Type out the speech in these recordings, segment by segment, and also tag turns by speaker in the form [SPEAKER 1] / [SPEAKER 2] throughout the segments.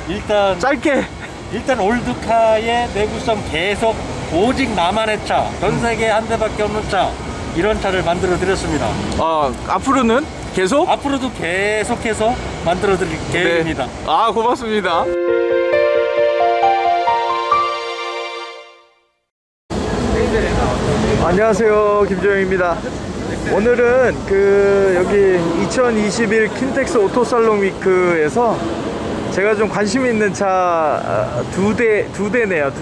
[SPEAKER 1] 일단
[SPEAKER 2] 짧게.
[SPEAKER 1] 일단 올드카의 내구성 계속 오직 나만의 차, 전 세계에 한 대밖에 없는 차, 이런 차를 만들어 드렸습니다.
[SPEAKER 2] 앞으로는 계속?
[SPEAKER 1] 앞으로도 계속해서 만들어 드릴 계획입니다.
[SPEAKER 2] 네. 아, 고맙습니다. 안녕하세요, 김조영입니다. 오늘은 여기 2021 킨텍스 오토살롱 위크에서 제가 좀 관심 있는 차 두 대네요.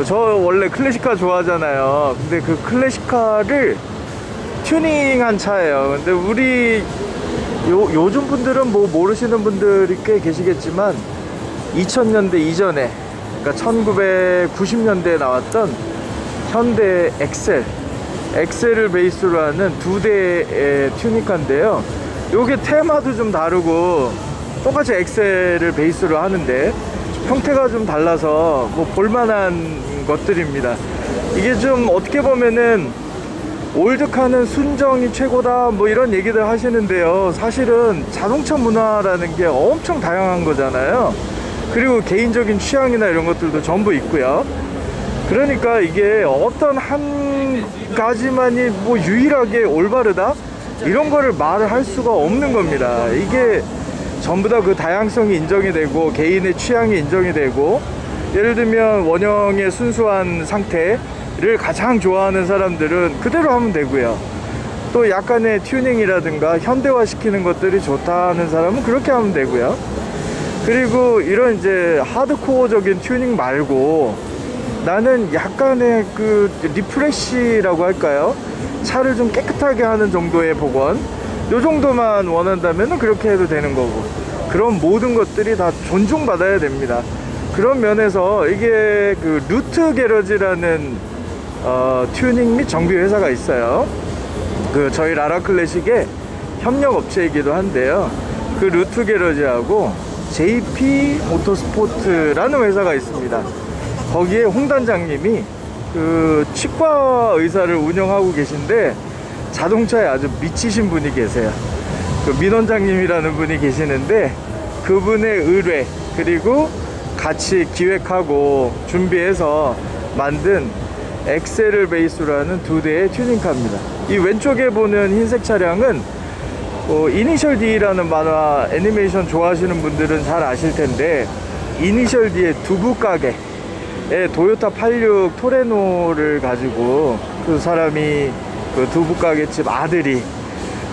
[SPEAKER 2] 저 원래 클래식카 좋아하잖아요. 근데 그 클래식카를 튜닝한 차예요. 근데 우리 요즘 분들은 뭐 모르시는 분들이 꽤 계시겠지만 2000년대 이전에, 그러니까 1990년대에 나왔던 현대 엑셀을 베이스로 하는 두 대의 튜닝카인데요. 요게 테마도 좀 다르고 똑같이 엑셀을 베이스로 하는데 형태가 좀 달라서 뭐 볼만한 것들입니다. 이게 좀 어떻게 보면은 올드카는 순정이 최고다 뭐 이런 얘기들 하시는데요, 사실은 자동차 문화라는 게 엄청 다양한 거잖아요. 그리고 개인적인 취향이나 이런 것들도 전부 있고요. 그러니까 이게 어떤 한 가지만이 뭐 유일하게 올바르다 이런 거를 말을 할 수가 없는 겁니다. 이게 전부 다 그 다양성이 인정이 되고 개인의 취향이 인정이 되고, 예를 들면 원형의 순수한 상태를 가장 좋아하는 사람들은 그대로 하면 되고요. 또 약간의 튜닝이라든가 현대화 시키는 것들이 좋다는 사람은 그렇게 하면 되고요. 그리고 이런 이제 하드코어적인 튜닝 말고 나는 약간의 그 리프레쉬라고 할까요? 차를 좀 깨끗하게 하는 정도의 복원, 요 정도만 원한다면 그렇게 해도 되는 거고, 그런 모든 것들이 다 존중받아야 됩니다. 그런 면에서 이게 그 루트 게러지라는 튜닝 및 정비 회사가 있어요. 그 저희 라라 클래식의 협력 업체이기도 한데요. 그 루트 게러지하고 JP 모터스포트라는 회사가 있습니다. 거기에 홍 단장님이 그 치과 의사를 운영하고 계신데 자동차에 아주 미치신 분이 계세요. 그 민 원장님이라는 분이 계시는데 그분의 의뢰, 그리고 같이 기획하고 준비해서 만든 엑셀을 베이스로 하는 두 대의 튜닝카입니다. 이 왼쪽에 보는 흰색 차량은 이니셜 D라는 만화 애니메이션 좋아하시는 분들은 잘 아실 텐데, 이니셜 D의 두부가게의 도요타 86 토레노를 가지고 그 사람이 그 두부가게집 아들이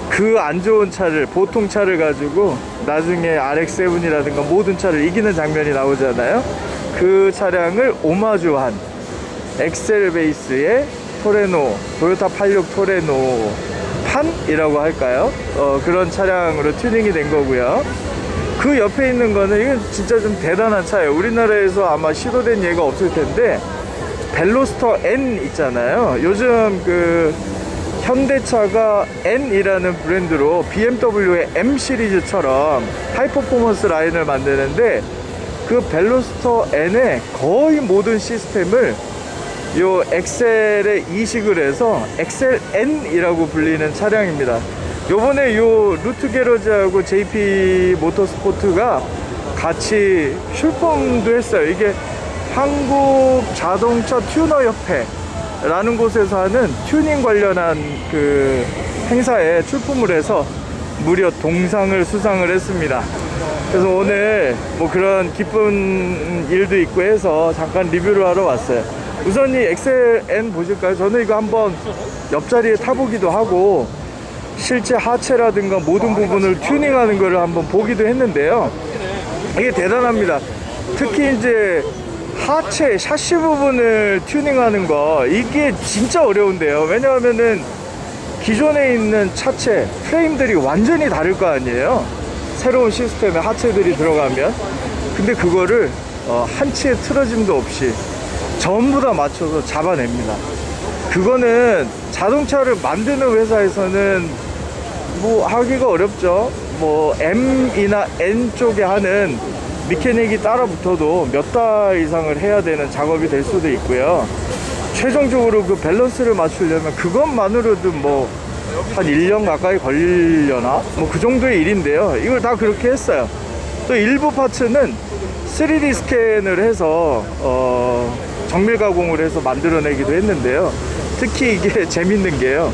[SPEAKER 2] 그 안 좋은 차를, 보통 차를 가지고 나중에 RX-7이라든가 모든 차를 이기는 장면이 나오잖아요. 그 차량을 오마주한 엑셀 베이스의 토레노, 도요타 86 토레노 판이라고 할까요? 그런 차량으로 튜닝이 된 거고요. 그 옆에 있는 거는, 이건 진짜 좀 대단한 차예요. 우리나라에서 아마 시도된 예가 없을 텐데, 벨로스터 N 있잖아요. 요즘 그 현대차가 N이라는 브랜드로 BMW의 M 시리즈처럼 하이퍼포먼스 라인을 만드는데, 그 벨로스터 N의 거의 모든 시스템을 요 엑셀에 이식을 해서 엑셀 N이라고 불리는 차량입니다. 요번에 요 루트 게러지하고 JP 모터스포트가 같이 출품도 했어요. 이게 한국 자동차 튜너 협회라는 곳에서 하는 튜닝 관련한 그 행사에 출품을 해서 무려 동상을 수상을 했습니다. 그래서 오늘 뭐 그런 기쁜 일도 있고 해서 잠깐 리뷰를 하러 왔어요. 우선 이 엑셀 N 보실까요? 저는 이거 한번 옆자리에 타보기도 하고 실제 하체라든가 모든 부분을 튜닝하는 거를 한번 보기도 했는데요. 이게 대단합니다. 특히 이제 하체, 샤시 부분을 튜닝하는 거, 이게 진짜 어려운데요. 왜냐하면은 기존에 있는 차체, 프레임들이 완전히 다를 거 아니에요. 새로운 시스템에 하체들이 들어가면. 근데 그거를 한 치의 틀어짐도 없이 전부 다 맞춰서 잡아냅니다. 그거는 자동차를 만드는 회사에서는 뭐 하기가 어렵죠. 뭐 M이나 N 쪽에 하는 미케닉이 따라 붙어도 몇 달 이상을 해야 되는 작업이 될 수도 있고요. 최종적으로 그 밸런스를 맞추려면 그것만으로도 뭐 한 1년 가까이 걸리려나? 뭐 그 정도의 일인데요. 이걸 다 그렇게 했어요. 또 일부 파츠는 3D 스캔을 해서 정밀 가공을 해서 만들어내기도 했는데요. 특히 이게 재밌는 게요,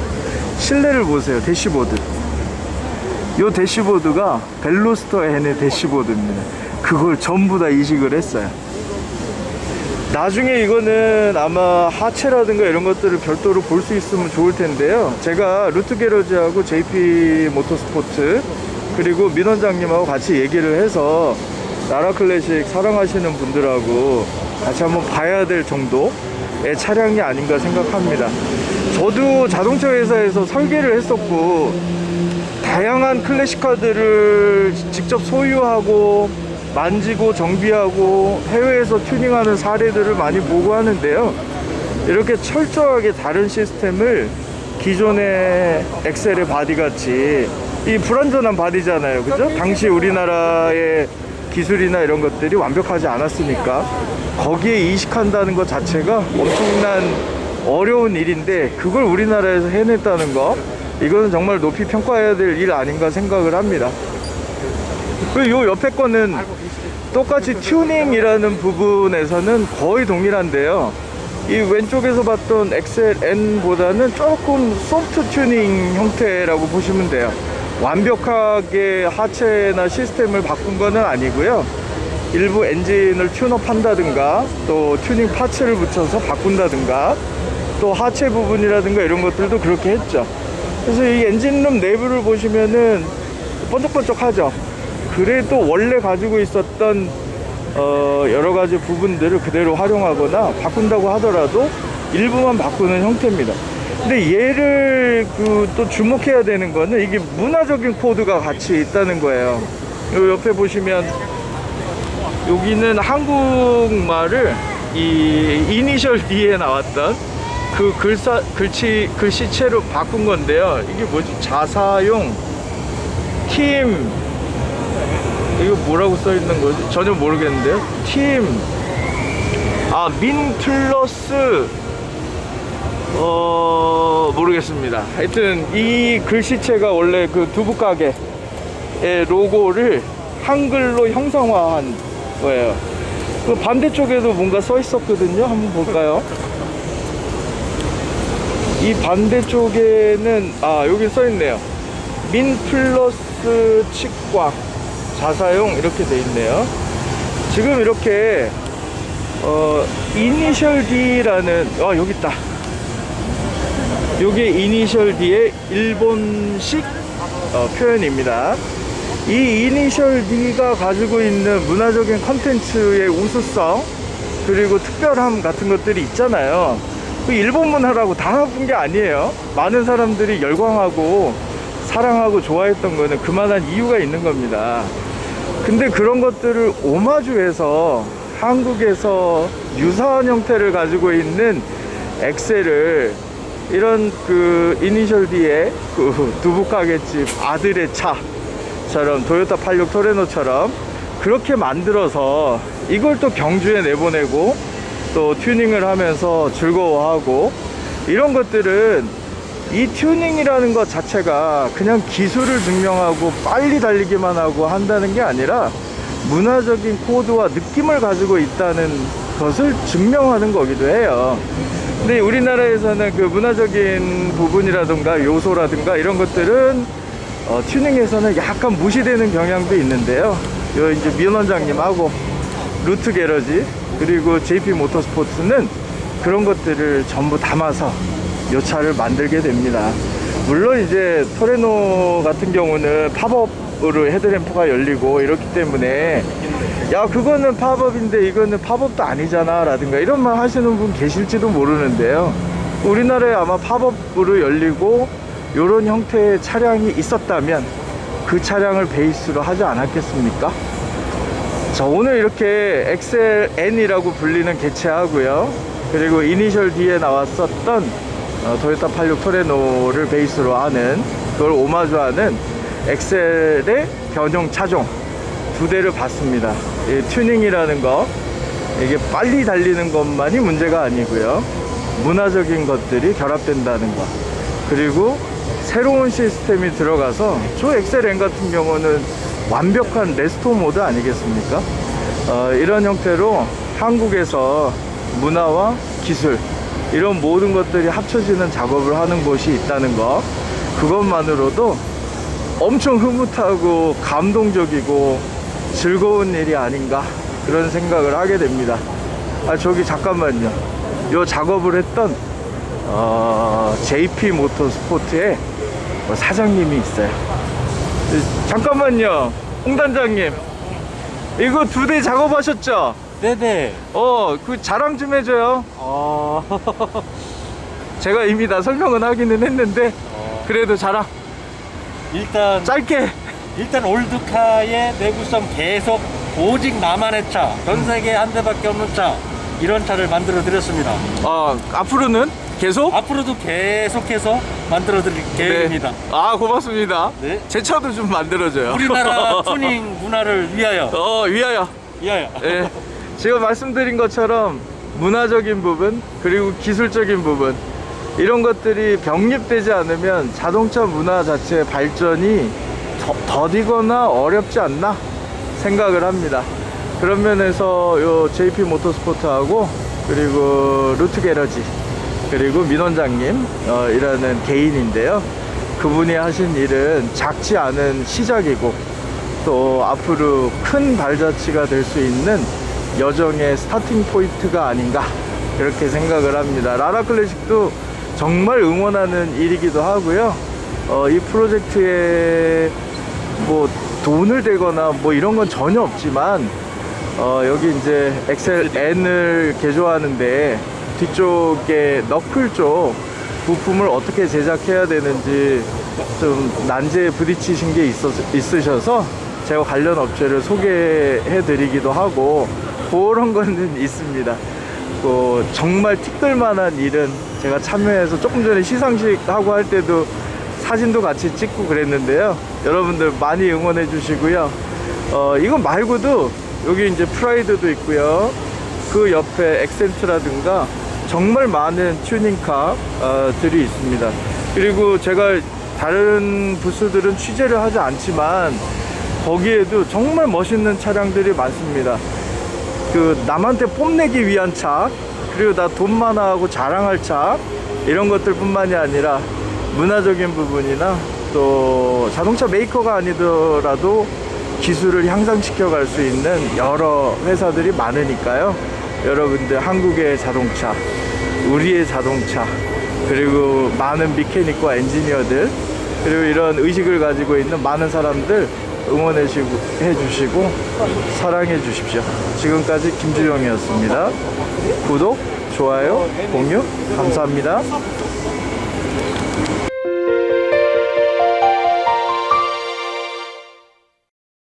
[SPEAKER 2] 실내를 보세요. 대시보드, 이 대시보드가 벨로스터 N의 대시보드입니다. 그걸 전부 다 이식을 했어요. 나중에 이거는 아마 하체라든가 이런 것들을 별도로 볼 수 있으면 좋을 텐데요. 제가 루트 게러지하고 JP 모터스포츠 그리고 민 원장님하고 같이 얘기를 해서 나라 클래식 사랑하시는 분들하고 같이 한번 봐야 될 정도의 차량이 아닌가 생각합니다. 저도 자동차 회사에서 설계를 했었고 다양한 클래식카들을 직접 소유하고 만지고 정비하고 해외에서 튜닝하는 사례들을 많이 보고 하는데요. 이렇게 철저하게 다른 시스템을 기존의 엑셀의 바디같이, 이 불완전한 바디잖아요, 그죠? 당시 우리나라의 기술이나 이런 것들이 완벽하지 않았으니까 거기에 이식한다는 것 자체가 엄청난 어려운 일인데, 그걸 우리나라에서 해냈다는 거, 이거는 정말 높이 평가해야 될 일 아닌가 생각을 합니다. 그리고 요 옆에 거는 똑같이 튜닝이라는 부분에서는 거의 동일한데요. 이 왼쪽에서 봤던 엑셀 N보다는 조금 소프트 튜닝 형태라고 보시면 돼요. 완벽하게 하체나 시스템을 바꾼 거는 아니고요. 일부 엔진을 튠업 한다든가 또 튜닝 파츠를 붙여서 바꾼다든가 또 하체 부분이라든가 이런 것들도 그렇게 했죠. 그래서 이 엔진룸 내부를 보시면은 번쩍번쩍하죠. 그래도 원래 가지고 있었던 여러 가지 부분들을 그대로 활용하거나 바꾼다고 하더라도 일부만 바꾸는 형태입니다. 근데 얘를 또 주목해야 되는 거는 이게 문화적인 코드가 같이 있다는 거예요. 요 옆에 보시면 여기는 한국말을 이 이니셜 D에 나왔던 그 글씨체로 바꾼 건데요. 이게 뭐지? 자사용 팀, 이거 뭐라고 써 있는 거지? 전혀 모르겠는데요. 팀, 민 플러스 모르겠습니다. 하여튼 이 글씨체가 원래 그 두부가게의 로고를 한글로 형상화한 거예요. 그 반대쪽에도 뭔가 써 있었거든요. 한번 볼까요? 이 반대쪽에는 여기 써 있네요. 민 플러스 치과 자사용 이렇게 돼 있네요. 지금 이렇게 이니셜 D라는 여기 있다. 요게 이니셜 D의 일본식 표현입니다. 이 이니셜 D가 가지고 있는 문화적인 컨텐츠의 우수성 그리고 특별함 같은 것들이 있잖아요. 그 일본 문화라고 다 나쁜 게 아니에요. 많은 사람들이 열광하고 사랑하고 좋아했던 거는 그만한 이유가 있는 겁니다. 근데 그런 것들을 오마주해서 한국에서 유사한 형태를 가지고 있는 엑셀을 이런 그 이니셜 D의 그 두부가게집 아들의 차처럼 도요타 86 토레노처럼 그렇게 만들어서 이걸 또 경주에 내보내고 또 튜닝을 하면서 즐거워하고, 이런 것들은 이 튜닝이라는 것 자체가 그냥 기술을 증명하고 빨리 달리기만 하고 한다는 게 아니라 문화적인 코드와 느낌을 가지고 있다는 것을 증명하는 거기도 해요. 근데 우리나라에서는 그 문화적인 부분이라든가 요소라든가 이런 것들은 튜닝에서는 약간 무시되는 경향도 있는데요. 요 이제 민 원장님하고 루트 게러지 그리고 JP 모터스포츠는 그런 것들을 전부 담아서 이 차를 만들게 됩니다. 물론 이제 토레노 같은 경우는 팝업으로 헤드램프가 열리고 이렇기 때문에 야 그거는 팝업인데 이거는 팝업도 아니잖아 라든가 이런 말 하시는 분 계실지도 모르는데요. 우리나라에 아마 팝업으로 열리고 이런 형태의 차량이 있었다면 그 차량을 베이스로 하지 않았겠습니까? 자, 오늘 이렇게 엑셀 N이라고 불리는 개체하고요, 그리고 이니셜 D에 나왔었던 도요타 86 토레노를 베이스로 하는, 그걸 오마주하는 엑셀의 변형 차종 두 대를 봤습니다. 이 튜닝이라는 거, 이게 빨리 달리는 것만이 문제가 아니고요, 문화적인 것들이 결합된다는 거, 그리고 새로운 시스템이 들어가서 저 엑셀 N 같은 경우는 완벽한 레스토 모드 아니겠습니까? 이런 형태로 한국에서 문화와 기술 이런 모든 것들이 합쳐지는 작업을 하는 곳이 있다는 거, 그것만으로도 엄청 흐뭇하고 감동적이고 즐거운 일이 아닌가 그런 생각을 하게 됩니다. 저기 잠깐만요. 요 작업을 했던 JP 모터스포츠의 사장님이 있어요. 잠깐만요, 홍 단장님, 이거 2대 작업하셨죠?
[SPEAKER 1] 네네.
[SPEAKER 2] 그 자랑 좀 해줘요. 제가 이미 다 설명은 하기는 했는데 그래도 자랑
[SPEAKER 1] 일단
[SPEAKER 2] 짧게.
[SPEAKER 1] 올드카의 내구성 계속 오직 나만의 차, 전 세계에 한 대밖에 없는 차, 이런 차를 만들어 드렸습니다.
[SPEAKER 2] 앞으로는 계속?
[SPEAKER 1] 앞으로도 계속해서 만들어 드릴 계획입니다.
[SPEAKER 2] 네. 고맙습니다.
[SPEAKER 1] 네.
[SPEAKER 2] 제 차도 좀 만들어줘요.
[SPEAKER 1] 우리나라 튜닝 문화를 위하여.
[SPEAKER 2] 위하여. 네. 지금 말씀드린 것처럼 문화적인 부분 그리고 기술적인 부분, 이런 것들이 병립되지 않으면 자동차 문화 자체의 발전이 더디거나 어렵지 않나 생각을 합니다. 그런 면에서 요 JP 모터스포츠하고 그리고 루트 게러지 그리고 민 원장님 이라는 개인인데요, 그분이 하신 일은 작지 않은 시작이고 또 앞으로 큰 발자취가 될 수 있는 여정의 스타팅 포인트가 아닌가 그렇게 생각을 합니다. 라라 클래식도 정말 응원하는 일이기도 하고요. 이 프로젝트에 뭐 돈을 대거나 뭐 이런 건 전혀 없지만 여기 이제 엑셀 N을 개조하는데 뒤쪽에 너클 쪽 부품을 어떻게 제작해야 되는지 좀 난제에 부딪히신 게 있으셔서 제가 관련 업체를 소개해 드리기도 하고 그런 거는 있습니다. 정말 티끌만한 일은 제가 참여해서 조금 전에 시상식 하고 할 때도 사진도 같이 찍고 그랬는데요. 여러분들 많이 응원해 주시고요. 이거 말고도 여기 이제 프라이드도 있고요. 그 옆에 엑센트라든가 정말 많은 튜닝카들이 있습니다. 그리고 제가 다른 부스들은 취재를 하지 않지만 거기에도 정말 멋있는 차량들이 많습니다. 남한테 뽐내기 위한 차, 그리고 나 돈 많아하고 자랑할 차, 이런 것들 뿐만이 아니라 문화적인 부분이나 또 자동차 메이커가 아니더라도 기술을 향상시켜 갈 수 있는 여러 회사들이 많으니까요. 여러분들 한국의 자동차, 우리의 자동차, 그리고 많은 미케닉과 엔지니어들, 그리고 이런 의식을 가지고 있는 많은 사람들 응원해 주시고 사랑해 주십시오. 지금까지 김주영이었습니다. 구독, 좋아요, 공유 감사합니다.